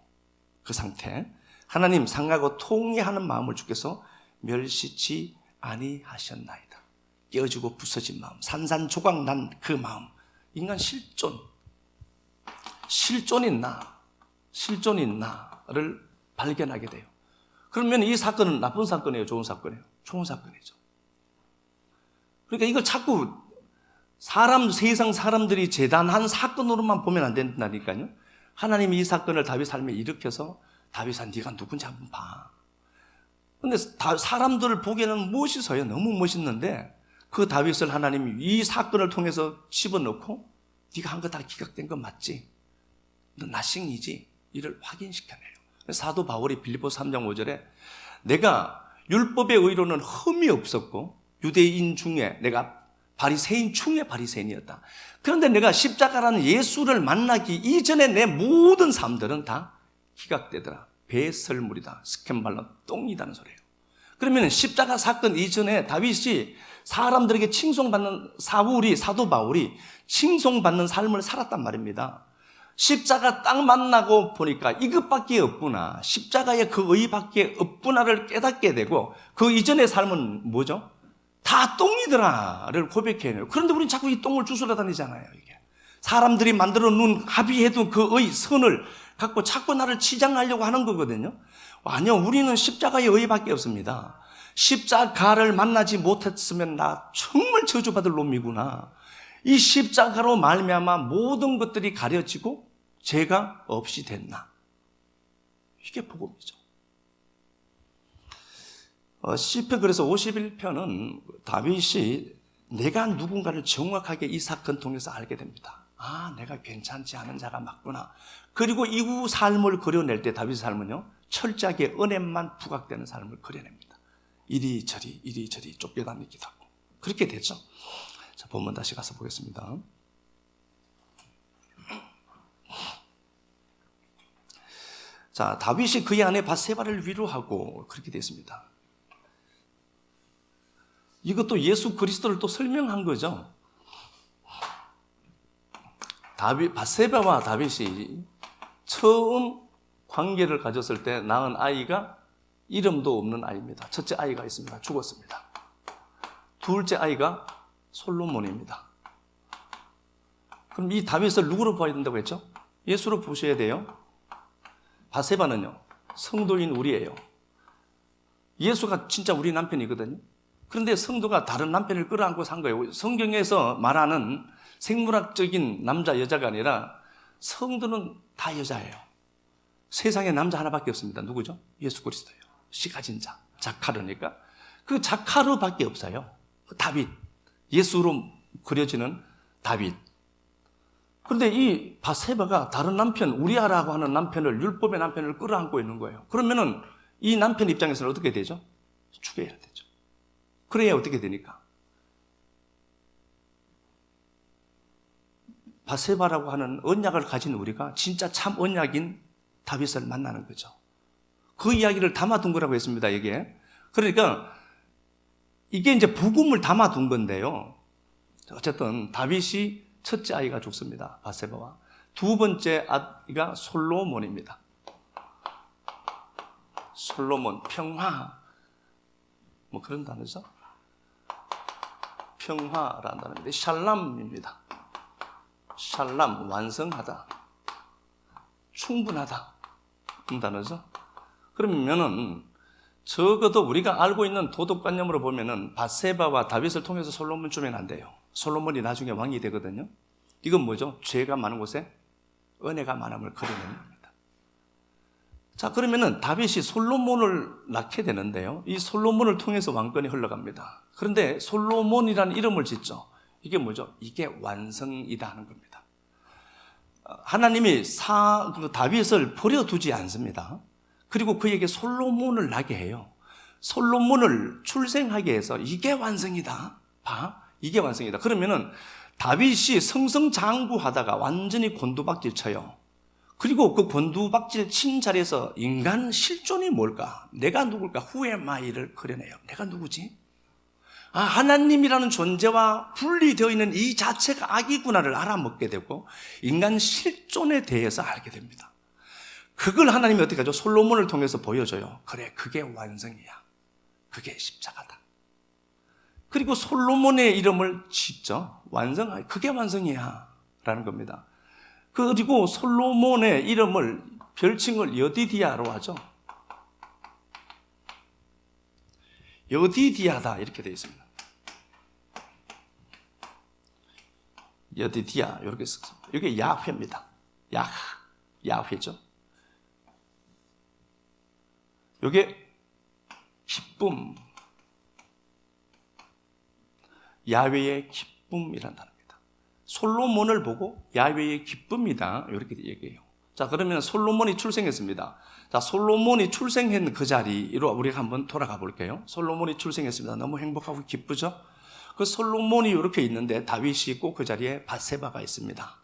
[SPEAKER 1] 그 상태. 하나님 상하고 통회하는 마음을 주께서 멸시치 아니하셨나이다. 깨어지고 부서진 마음, 산산조각 난 그 마음. 인간 실존인 나를 발견하게 돼요. 그러면 이 사건은 나쁜 사건이에요? 좋은 사건이에요? 좋은 사건이죠. 그러니까 이걸 자꾸 세상 사람들이 재단한 사건으로만 보면 안 된다니까요. 하나님이 이 사건을 다윗 삶에 일으켜서 다윗아 네가 누군지 한번 봐. 근데 사람들 보기에는 멋있어요. 너무 멋있는데 그 다윗을 하나님이 이 사건을 통해서 집어넣고 네가 한 거 다 기각된 거 맞지? 너 나싱이지? 이를 확인시켜내요. 사도 바울이 빌립보서 3장 5절에 내가 율법의 의로는 흠이 없었고 유대인 중에 내가 바리새인 중에 바리새인이었다. 그런데 내가 십자가라는 예수를 만나기 이전에 내 모든 삶들은 다 기각되더라. 배설물이다. 스캔발로 똥이다는 소리예요. 그러면 십자가 사건 이전에 다윗이 사람들에게 칭송받는 사도 바울이 칭송받는 삶을 살았단 말입니다. 십자가 딱 만나고 보니까 이것밖에 없구나. 십자가의 그 의밖에 없구나를 깨닫게 되고 그 이전의 삶은 뭐죠? 다 똥이더라를 고백해내요. 그런데 우리는 자꾸 이 똥을 주스러 다니잖아요. 이게 사람들이 만들어 놓은 합의해둔 그 의 선을 갖고 자꾸 나를 치장하려고 하는 거거든요. 아니요, 우리는 십자가의 의밖에 없습니다. 십자가를 만나지 못했으면 나 정말 저주받을 놈이구나. 이 십자가로 말미암아 모든 것들이 가려지고 죄가 없이 됐나. 이게 복음이죠. 시편 그래서 51편은 다윗이 내가 누군가를 정확하게 이 사건 통해서 알게 됩니다. 아, 내가 괜찮지 않은 자가 맞구나. 그리고 이후 삶을 그려낼 때 다윗의 삶은요, 철저하게 은혜만 부각되는 삶을 그려냅니다. 이리저리 쫓겨다니기도 하고 그렇게 됐죠. 자, 본문 다시 가서 보겠습니다. 자, 다윗이 그의 아내 밧세바를 위로하고 그렇게 됐습니다. 이것도 예수 그리스도를 또 설명한 거죠. 밧세바와 다윗이 처음 관계를 가졌을 때 낳은 아이가 이름도 없는 아이입니다. 첫째 아이가 있습니다. 죽었습니다. 둘째 아이가 솔로몬입니다. 그럼 이 다윗을 누구로 봐야 된다고 했죠? 예수로 보셔야 돼요. 밧세바는요, 성도인 우리예요. 예수가 진짜 우리 남편이거든요. 그런데 성도가 다른 남편을 끌어안고 산 거예요. 성경에서 말하는 생물학적인 남자, 여자가 아니라 성도는 다 여자예요. 세상에 남자 하나밖에 없습니다. 누구죠? 예수 그리스도예요. 씨 가진 자, 자카르니까. 그 자카르밖에 없어요. 다윗, 예수로 그려지는 다윗. 그런데 이 밧세바가 다른 남편, 우리아라고 하는 남편을, 율법의 남편을 끌어안고 있는 거예요. 그러면은 이 남편 입장에서는 어떻게 되죠? 죽여야 되죠. 그래야 어떻게 되니까? 밧세바라고 하는 언약을 가진 우리가 진짜 참 언약인 다윗을 만나는 거죠. 그 이야기를 담아둔 거라고 했습니다, 이게. 그러니까 이게 이제 복음을 담아둔 건데요. 어쨌든 다윗이 첫째 아이가 죽습니다. 밧세바와. 두 번째 아이가 솔로몬입니다. 솔로몬, 평화. 뭐 그런 단어죠. 평화라는 단어인데 샬람입니다. 샬람, 완성하다, 충분하다, 그런 단어죠. 그러면은 적어도 우리가 알고 있는 도덕관념으로 보면은 밧세바와 다윗을 통해서 솔로몬쯤엔 안 돼요. 솔로몬이 나중에 왕이 되거든요. 이건 뭐죠? 죄가 많은 곳에 은혜가 많음을 그려내는 겁니다. 자, 그러면은 다윗이 솔로몬을 낳게 되는데요. 이 솔로몬을 통해서 왕권이 흘러갑니다. 그런데 솔로몬이라는 이름을 짓죠. 이게 뭐죠? 이게 완성이다 하는 겁니다. 하나님이 다윗을 버려두지 않습니다. 그리고 그에게 솔로몬을 낳게 해요. 솔로몬을 출생하게 해서 이게 완성이다. 이게 완성이다. 그러면은 다윗이 승승장구하다가 완전히 곤두박질 쳐요. 그리고 그 곤두박질 친 자리에서 인간 실존이 뭘까? 내가 누굴까? 후의 마이를 그려내요. 내가 누구지? 하나님이라는 존재와 분리되어 있는 이 자체가 악이구나를 알아먹게 되고 인간 실존에 대해서 알게 됩니다. 그걸 하나님이 어떻게 하죠? 솔로몬을 통해서 보여줘요. 그래, 그게 완성이야. 그게 십자가다. 그리고 솔로몬의 이름을 짓죠. 그게 완성이야 라는 겁니다. 그리고 솔로몬의 이름을, 별칭을 여디디아로 하죠. 여디디아다 이렇게 되어 있습니다. 여디디아 이렇게 썼습니다. 이게 야훼입니다. 야훼죠. 이게 기쁨. 야훼의 기쁨이란 단어입니다. 솔로몬을 보고 야훼의 기쁨이다 이렇게 얘기해요. 자, 그러면 솔로몬이 출생했습니다. 자, 솔로몬이 출생한 그 자리로 우리가 한번 돌아가 볼게요. 솔로몬이 출생했습니다. 너무 행복하고 기쁘죠? 그 솔로몬이 이렇게 있는데 다윗이 있고 그 자리에 밧세바가 있습니다.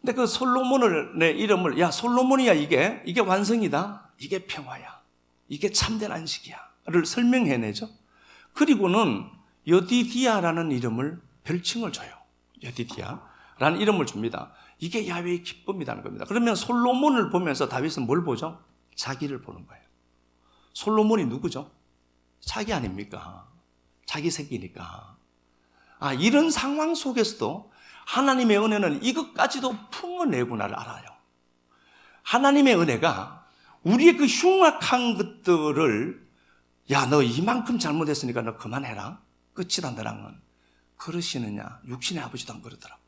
[SPEAKER 1] 근데 그 솔로몬을 내 이름을 야 솔로몬이야 이게 완성이다. 이게 평화야. 이게 참된 안식이야를 설명해내죠. 그리고는 여디디아라는 이름을 별칭을 줘요. 여디디아라는 이름을 줍니다. 이게 야훼의 기쁨이라는 겁니다. 그러면 솔로몬을 보면서 다윗은 뭘 보죠? 자기를 보는 거예요. 솔로몬이 누구죠? 자기 아닙니까? 자기 새끼니까. 이런 상황 속에서도 하나님의 은혜는 이것까지도 품어내구나를 알아요. 하나님의 은혜가 우리의 그 흉악한 것들을 야, 너 이만큼 잘못했으니까 너 그만해라. 끝이다 너랑은. 그러시느냐? 육신의 아버지도 안 그러더라고.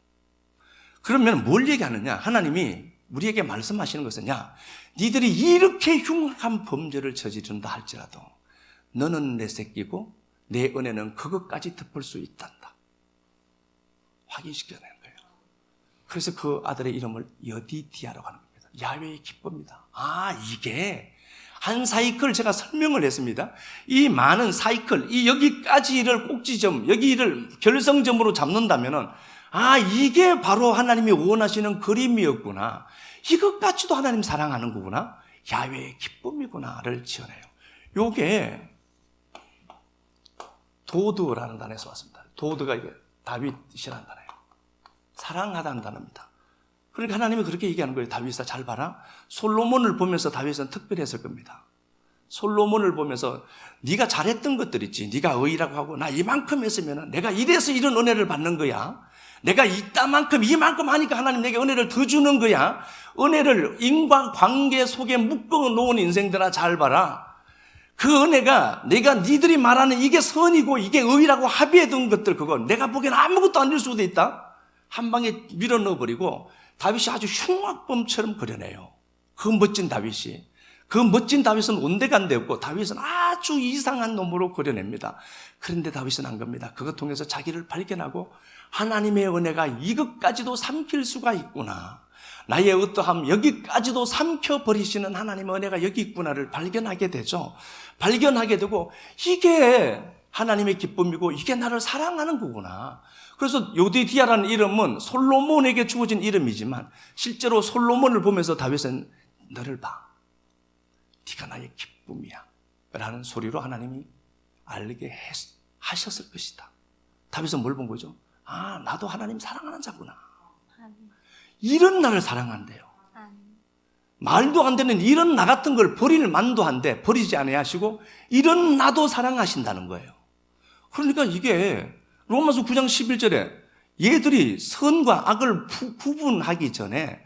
[SPEAKER 1] 그러면 뭘 얘기하느냐? 하나님이 우리에게 말씀하시는 것은 야, 니들이 이렇게 흉악한 범죄를 저지른다 할지라도 너는 내 새끼고 내 은혜는 그것까지 덮을 수 있단다. 확인시켜야 되는 거예요. 그래서 그 아들의 이름을 여디디아라고 하는 겁니다. 야훼의 기쁨이다. 이게 한 사이클 제가 설명을 했습니다. 이 많은 사이클, 이 여기까지를 꼭지점, 여기를 결성점으로 잡는다면은 이게 바로 하나님이 원하시는 그림이었구나. 이것까지도 하나님 사랑하는 거구나. 야훼의 기쁨이구나를 지어내요. 요게 도드라는 단어에서 왔습니다. 도드가 이게 다윗이라는 단어예요. 사랑하다는 단어입니다. 그러니까 하나님이 그렇게 얘기하는 거예요. 다윗아 잘 봐라. 솔로몬을 보면서 다윗은 특별히 했을 겁니다. 솔로몬을 보면서 네가 잘했던 것들 있지. 네가 의라고 하고 나 이만큼 했으면 내가 이래서 이런 은혜를 받는 거야. 내가 이따만큼 이만큼 하니까 하나님 내게 은혜를 더 주는 거야. 은혜를 인과관계 속에 묶어놓은 인생들아 잘 봐라. 그 은혜가 내가 니들이 말하는 이게 선이고 이게 의라고 합의해둔 것들 그거 내가 보기에는 아무것도 아닐 수도 있다. 한 방에 밀어 넣어버리고 다윗이 아주 흉악범처럼 그려내요. 그 멋진 다윗이. 그 멋진 다윗은 온데간데 없고 다윗은 아주 이상한 놈으로 그려냅니다. 그런데 다윗은 안 겁니다. 그것 통해서 자기를 발견하고 하나님의 은혜가 이것까지도 삼킬 수가 있구나. 나의 어떠함 여기까지도 삼켜버리시는 하나님의 은혜가 여기 있구나를 발견하게 되죠. 발견하게 되고 이게 하나님의 기쁨이고 이게 나를 사랑하는 거구나. 그래서 여디디아라는 이름은 솔로몬에게 주어진 이름이지만 실제로 솔로몬을 보면서 다윗은 너를 봐. 네가 나의 기쁨이야. 라는 소리로 하나님이 알게 하셨을 것이다. 다윗은 뭘 본 거죠? 나도 하나님 사랑하는 자구나. 이런 나를 사랑한대요. 말도 안 되는 이런 나 같은 걸 버릴 만도 한데 버리지 않아야 하시고 이런 나도 사랑하신다는 거예요. 그러니까 이게 로마서 9장 11절에 얘들이 선과 악을 구분하기 전에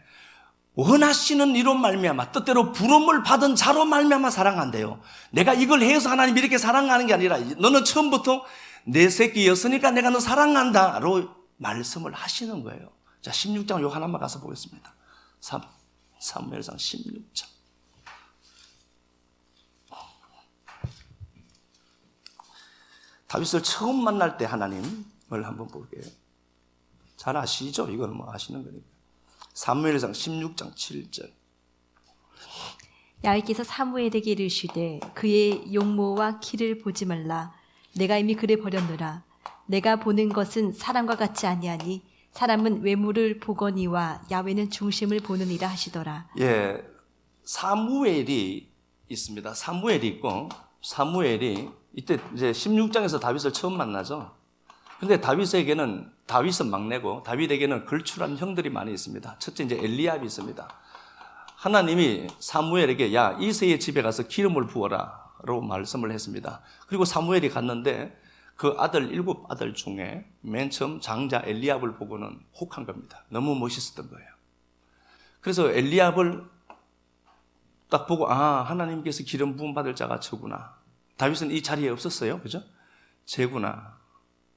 [SPEAKER 1] 원하시는 이로 말미암아 뜻대로 부름을 받은 자로 말미암아 사랑한대요. 내가 이걸 해서 하나님 이렇게 사랑하는 게 아니라 너는 처음부터 내 새끼였으니까 내가 너 사랑한다로 말씀을 하시는 거예요. 자, 16장 요 하나만 가서 보겠습니다. 사무엘상 16장. 다윗을 처음 만날 때 하나님을 한번 볼게요. 잘 아시죠? 이건 뭐 아시는 거니까. 사무엘상 16장 7절.
[SPEAKER 2] 야훼께서 사무엘에게 이르시되 그의 용모와 키를 보지 말라. 내가 이미 그래 버렸노라. 내가 보는 것은 사람과 같지 아니하니 사람은 외모를 보거니와 야훼는 중심을 보느니라 하시더라.
[SPEAKER 1] 예, 사무엘이 있습니다. 사무엘이 있고 사무엘이 이때 이제 16장에서 다윗을 처음 만나죠. 근데 다윗은 막내고 다윗에게는 걸출한 형들이 많이 있습니다. 첫째 이제 엘리압이 있습니다. 하나님이 사무엘에게 야 이새의 집에 가서 기름을 부어라라고 말씀을 했습니다. 그리고 사무엘이 갔는데 그 일곱 아들 중에 맨 처음 장자 엘리압을 보고는 혹한 겁니다. 너무 멋있었던 거예요. 그래서 엘리압을 딱 보고 하나님께서 기름 부음 받을 자가 저구나. 다윗은 이 자리에 없었어요. 그죠? 쟤구나.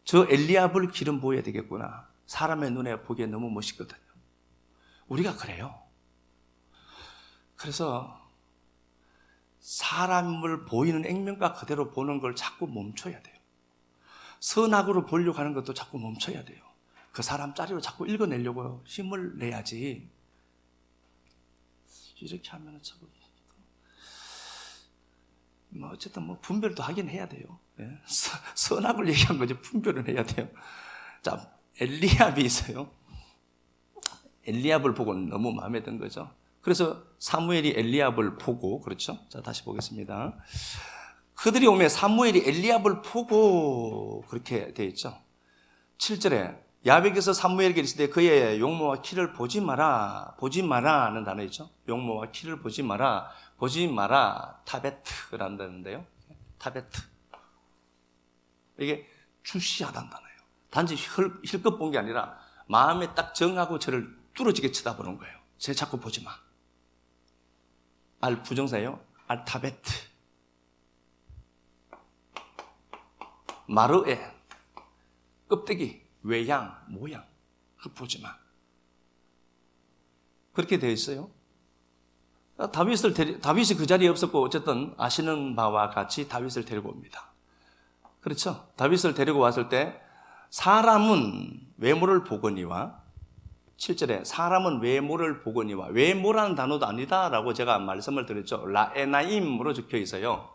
[SPEAKER 1] 저 엘리압을 기름 부어야 되겠구나. 사람의 눈에 보기에 너무 멋있거든요. 우리가 그래요. 그래서 사람을 보이는 액면가 그대로 보는 걸 자꾸 멈춰야 돼요. 선악으로 보려고 하는 것도 자꾸 멈춰야 돼요. 그 사람 짜리로 자꾸 읽어내려고 힘을 내야지. 이렇게 하면 자꾸 어쨌든 분별도 하긴 해야 돼요. 예? 선악을 얘기한 거지 분별은 해야 돼요. 자, 엘리압이 있어요. 엘리압을 보고 너무 마음에 든 거죠. 그래서 사무엘이 엘리압을 보고, 그렇죠? 자, 다시 보겠습니다. 그들이 오면 사무엘이 엘리압을 보고 그렇게 되어 있죠. 7절에 야베께서 사무엘에게 이르시되 그의 용모와 키를 보지 마라 하는 단어 있죠. 용모와 키를 보지 마라 타베트라는데요. 타베트. 이게 주시하다는 단어예요. 단지 힐끗 본 게 아니라 마음에 딱 정하고 저를 뚫어지게 쳐다보는 거예요. 쟤 자꾸 보지 마. 알 부정사예요. 알 타베트. 마르에 껍데기, 외양, 모양. 그거 보지 마. 그렇게 되어 있어요. 다윗이 그 자리에 없었고 어쨌든 아시는 바와 같이 다윗을 데리고 옵니다. 그렇죠? 다윗을 데리고 왔을 때 사람은 외모를 보거니와 7절에 사람은 외모를 보거니와 외모라는 단어도 아니다라고 제가 말씀을 드렸죠. 라에나임으로 적혀 있어요.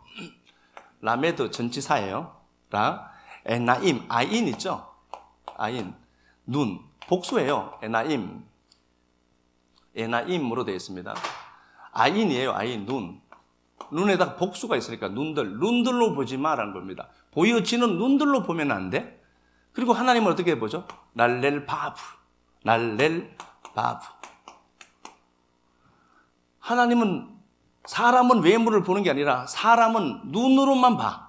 [SPEAKER 1] 라메드 전치사예요. 라 에나임 아인 있죠. 아인 눈 복수예요. 에나임으로 되어 있습니다. 아인이에요. 아인 눈 눈에다가 복수가 있으니까 눈들로 보지 마라는 겁니다. 보여지는 눈들로 보면 안 돼. 그리고 하나님은 어떻게 보죠? 날렐 바브. 하나님은 사람은 외모를 보는 게 아니라 사람은 눈으로만 봐.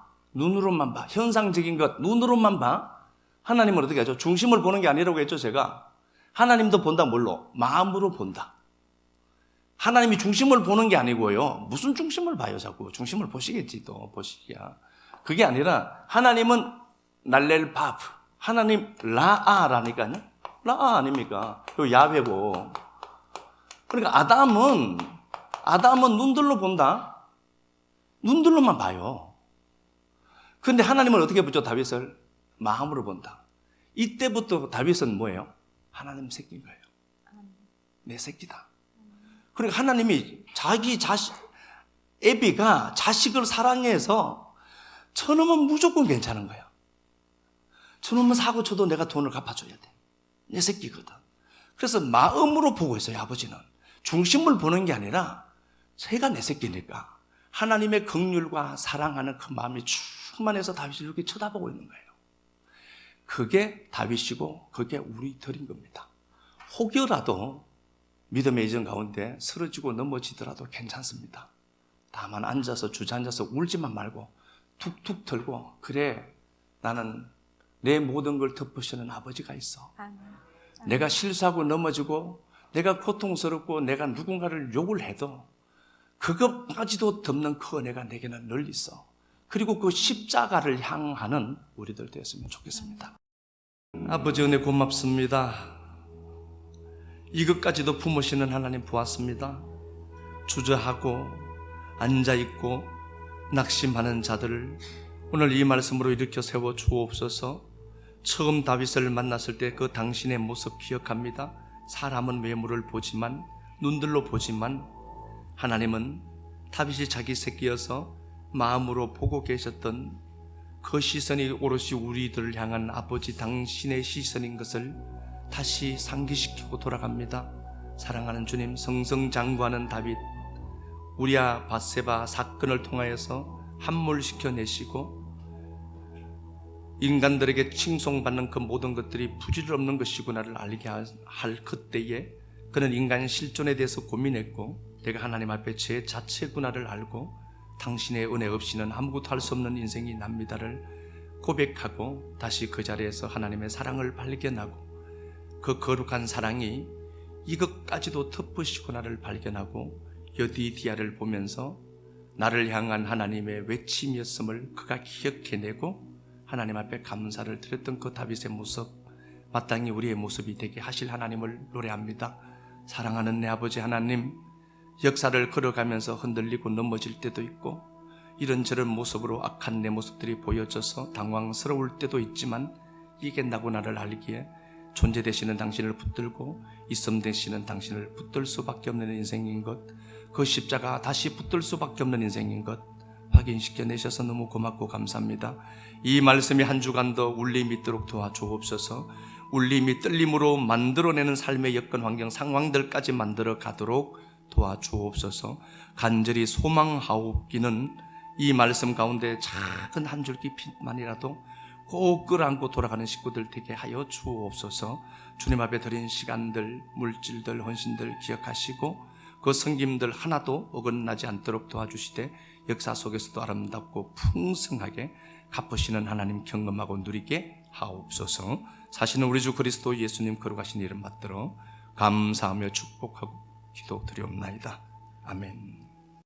[SPEAKER 1] 현상적인 것 눈으로만 봐. 하나님은 어떻게 하죠? 중심을 보는 게 아니라고 했죠. 제가 하나님도 본다. 뭘로? 마음으로 본다. 하나님이 중심을 보는 게 아니고요. 무슨 중심을 봐요? 자꾸 중심을 보시겠지. 또 보시기야. 그게 아니라 하나님은 날렐 바브. 하나님 라아라니까요. 라아 아닙니까? 요 야훼고. 그러니까 아담은 눈들로 본다. 눈들로만 봐요. 그런데 하나님은 어떻게 보죠? 다윗을 마음으로 본다. 이때부터 다윗은 뭐예요? 하나님 새끼인 거예요. 내 새끼다. 그러니까 하나님이 애비가 자식을 사랑해서 저놈은 무조건 괜찮은 거야. 저놈은 사고 쳐도 내가 돈을 갚아줘야 돼. 내 새끼거든. 그래서 마음으로 보고 있어요. 아버지는 중심을 보는 게 아니라 제가 내 새끼니까 하나님의 긍휼과 사랑하는 그 마음이 충만해서 다윗을 이렇게 쳐다보고 있는 거예요. 그게 다윗이고 그게 우리들인 겁니다. 혹여라도 믿음의 이전 가운데 쓰러지고 넘어지더라도 괜찮습니다. 다만 앉아서 주저앉아서 울지만 말고 툭툭 털고 그래 나는 내 모든 걸 덮으시는 아버지가 있어. 내가 실수하고 넘어지고 내가 고통스럽고 내가 누군가를 욕을 해도 그것까지도 덮는 그 은혜가 내게는 늘 있어. 그리고 그 십자가를 향하는 우리들 되었으면 좋겠습니다. 아버지 은혜 고맙습니다. 이것까지도 품으시는 하나님 보았습니다. 주저하고 앉아있고 낙심하는 자들을 오늘 이 말씀으로 일으켜 세워 주옵소서. 처음 다윗을 만났을 때 그 당신의 모습 기억합니다. 사람은 외모를 보지만 눈들로 보지만 하나님은 다윗이 자기 새끼여서 마음으로 보고 계셨던 그 시선이 오롯이 우리들을 향한 아버지 당신의 시선인 것을 다시 상기시키고 돌아갑니다. 사랑하는 주님, 성성장구하는 다윗, 우리아 밧세바 사건을 통하여서 함몰시켜내시고 인간들에게 칭송받는 그 모든 것들이 부질없는 것이구나를 알게 할 그때에 그는 인간 실존에 대해서 고민했고 내가 하나님 앞에 제 자체구나를 알고 당신의 은혜 없이는 아무것도 할 수 없는 인생이 납니다를 고백하고 다시 그 자리에서 하나님의 사랑을 발견하고 그 거룩한 사랑이 이것까지도 덮으시구나를 발견하고 여디디아를 보면서 나를 향한 하나님의 외침이었음을 그가 기억해내고 하나님 앞에 감사를 드렸던 그 다윗의 모습, 마땅히 우리의 모습이 되게 하실 하나님을 노래합니다. 사랑하는 내 아버지 하나님, 역사를 걸어가면서 흔들리고 넘어질 때도 있고 이런저런 모습으로 악한 내 모습들이 보여져서 당황스러울 때도 있지만 이게 나고 나를 알기에 존재 되시는 당신을 붙들고 있음 되시는 당신을 붙들 수밖에 없는 인생인 것, 그 십자가 다시 붙들 수밖에 없는 인생인 것 확인시켜 내셔서 너무 고맙고 감사합니다. 이 말씀이 한 주간도 울림이 있도록 도와주옵소서. 울림이 떨림으로 만들어내는 삶의 여건 환경 상황들까지 만들어 가도록 도와주옵소서. 간절히 소망하옵기는 이 말씀 가운데 작은 한 줄기 빛만이라도 꼭 끌어안고 돌아가는 식구들 되게 하여 주옵소서. 주님 앞에 드린 시간들, 물질들, 헌신들 기억하시고 그 섬김들 하나도 어긋나지 않도록 도와주시되 역사 속에서도 아름답고 풍성하게 갚으시는 하나님 경험하고 누리게 하옵소서. 사시는 우리 주 그리스도 예수님 거룩하신 이름 받들어 감사하며 축복하고 기도드리옵나이다. 아멘.